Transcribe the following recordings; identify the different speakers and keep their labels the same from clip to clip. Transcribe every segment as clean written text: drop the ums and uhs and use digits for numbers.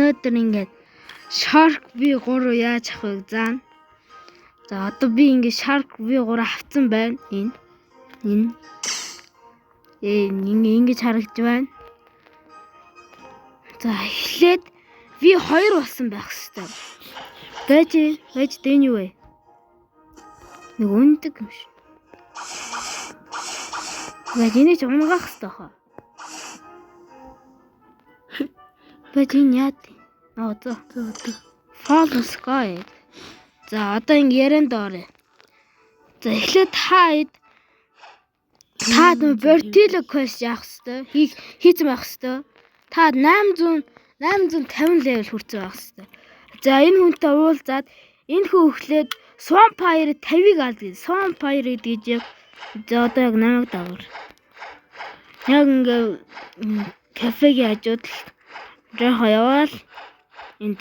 Speaker 1: өнөөдөр ингээд Shark V3 яаж авахыг заана. За одоо би ингээд Shark V3 авсан байна. Энэ ингэж харагдж байна. За эхлээд V2 болсон байх хэрэгтэй. Байж дэн юу вэ? Нэг үндэг юм шиг. Байж энийг ч унгаах хэрэгтэй хаа. Байж энэ яа тий? За. Fall Sky. За одоо ингэ ярианд орё. За эхлээд та Vertigo quest яах хэвээр хийцэн байх хэвээр. Та 850 level хүрсэн байх хэвээр. За энэ хүнтэй уулзаад энэ хүн эхлээд Swampire 50-ыг алдгийг. Swampire гэж яг за одоо яг намайг дагавар. Яг ингээ кафегийн хажууд жоо яваал энд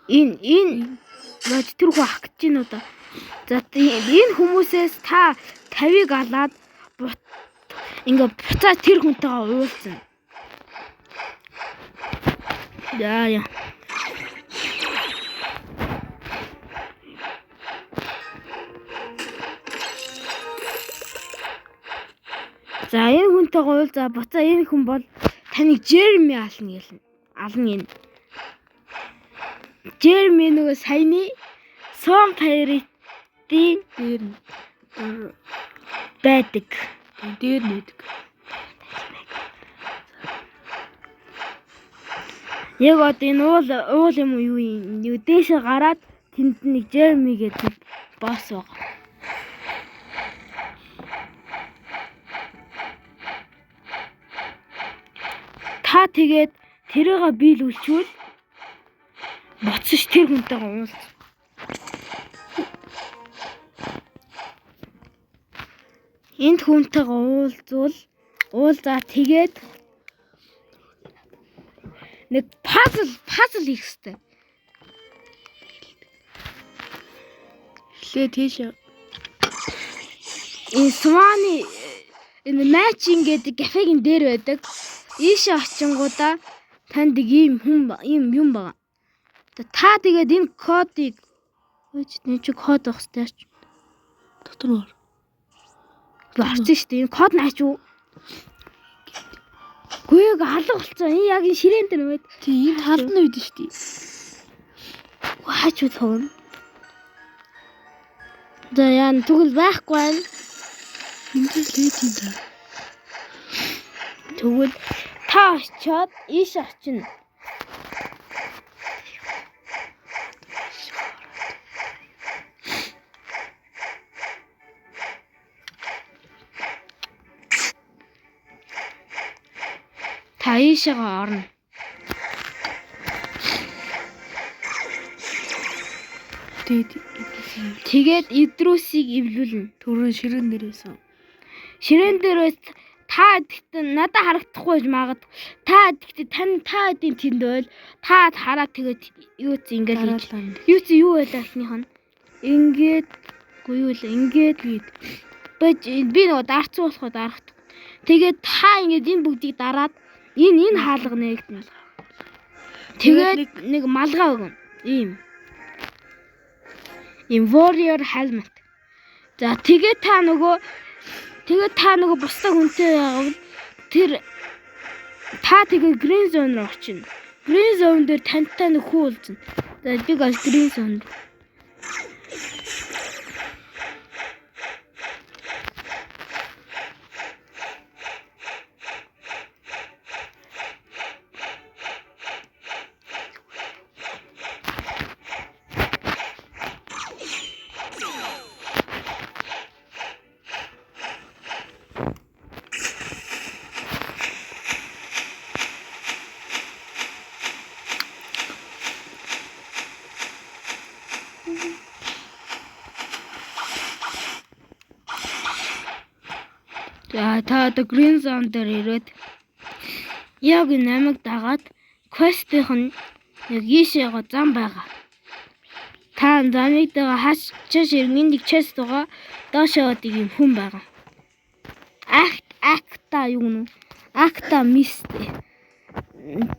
Speaker 1: энэ яаж тэр хөө ах гэж байна уу да. За энэ хүмүүсээс та 50-ыг алаад ингээ буцаад тэр хүнтэйгээ уулзна. Яа. За энэ хүнтэйгээ уулзаа буцаа энэ хүн бол таныг Jeremy ална энэ. Jeremy нөгөө саяны Swampire-ийн дээр байдаг. Дээр нэдэг. Яг одоо энэ уул юм уу юу дээшээ гараад тэнд нэг Jeremy гэдэг босс байгаа. Та тэгээд тэрийгээ биелүүлчихвэл буцаж тэр хүнтэйгээ уулз. Энд хүнтэйгээ уулзаа тэгээд нэг пазл хийх хэрэгтэй. Эхлээд тийш. Энэ Swan-ы энэ matching гэдэг кафегийн дээр байдаг. Ийшээ очингуудаа танд ийм юм байгаа. Та тэгээд энэ кодыг нэг чи код авах хэрэгтэй. Дотор ор. Гарч штэ энэ код наач юу? Гүйг алга болцсон. Энэ яг энэ ширээн дээр байд. Тий энэ талд нь үйдэн штэ. Хаач уу тоо. За яа тэгвэл байхгүй байна. Энд лээд юм да. Тэгвэл та очиод ийш очино. Та ийшээ орно. Тэгээд идрүүсийг эвлүүлнэ. Түрүүн ширээн дээрээс. Ширээн дээрээс та гэхдээ надад харагдахгүй байж магадгүй. Та гэхдээ та эдийн тэнд байл. Та хараад тэгээд юу ч ингээл хийж. Юу байлаа ихнийх нь. Ингээд би нөгөө дарцсан болохоо дарахт. Тэгээд та ингээд энэ бүгдийг дараад энэ хаалгана гэдэг. Тэгээд нэг малгай өгнө. Ийм warrior helmet. За тэгээд та нөгөө бусдаа хүнтэй явал тэр та тэгээд green zone руу очино. Green zone дээр тантай нэг хүн уулзна. За би гал green zone. За та одоо green zone дээр ирээд яг намайг дагаад quest-ийнх нь яг ийшээ зам байгаа. Та замыг дагаа хаач иргэн нэг chest байгаа. Доошоо нэг юм хүн байгаа. Act акта юу гэнэ? Акта мистэй.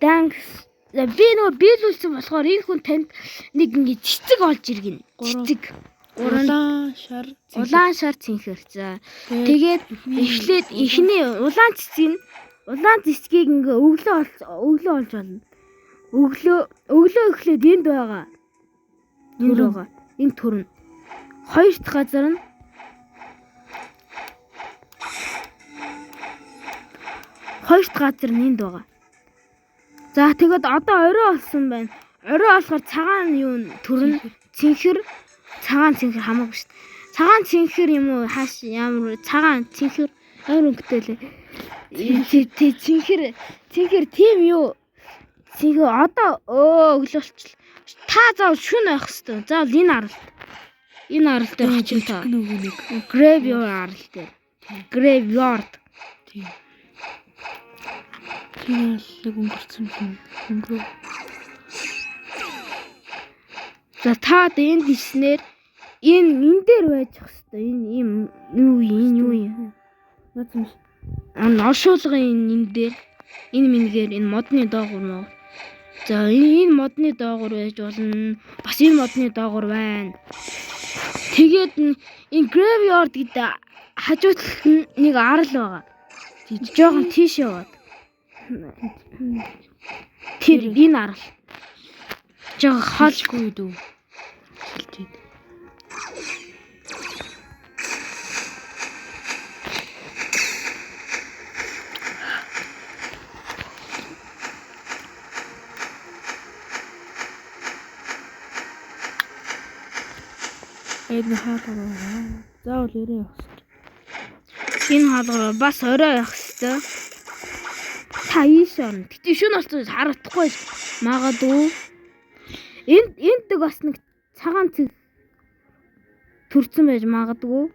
Speaker 1: Thanks. Би нөгөө биелүүлсэн болохоор энэ хүн танд нэг ингэ цэцэг олж иргэн. Цэцэг.
Speaker 2: Улаан шар
Speaker 1: цэнхэр. За. Тэгээд эхлээд эхний улаан цэцгийг ингээ өглөө олж болно. Өглөө эхлээд энд байгаа. Энэ төрн. Хоёр дахь газар нь энд байгаа. За тэгээд одоо орой болсон байна. Орой болохоор цагаан юу төрн цэнхэр хамаагүй шүү дээ. Цагаан цэнхэр юм уу хааш ямар цагаан цэнхэр амар өнгөтэй лээ. Цэнхэр тийм юу? Цэнхэр одоо өглөөлчихл. Та заавал шүн байх хэвээр. Заавал энэ аралд байх чинь та. Graveyard арал дээр. Graveyard.
Speaker 2: Тийм өнгөрцөн юм.
Speaker 1: За та энд ирснээр энэ дээр байж хэвээр. Энэ юу юм? Оршуулгын энэ дээр энэ мингээр энэ модны доогуур нөө. За энэ модны доогуур байж болно. Бас энэ модны доогуур байна. Тэгээд энэ graveyard гэдэг хажуудлах нэг арал байгаа. Жохон тийш яваад. Тэр энэ арал. Жохон хаалгүй дүү.
Speaker 2: Энэ хаалгаа заавал өрөө явах хэрэгтэй.
Speaker 1: Энэ хаалгаа бас орой явах хэрэгтэй. Та ийш орно. Гэтэ шүн болцоо харагдахгүй магадгүй. Энд бас нэг цагаан цэг төрсөн байж магадгүй.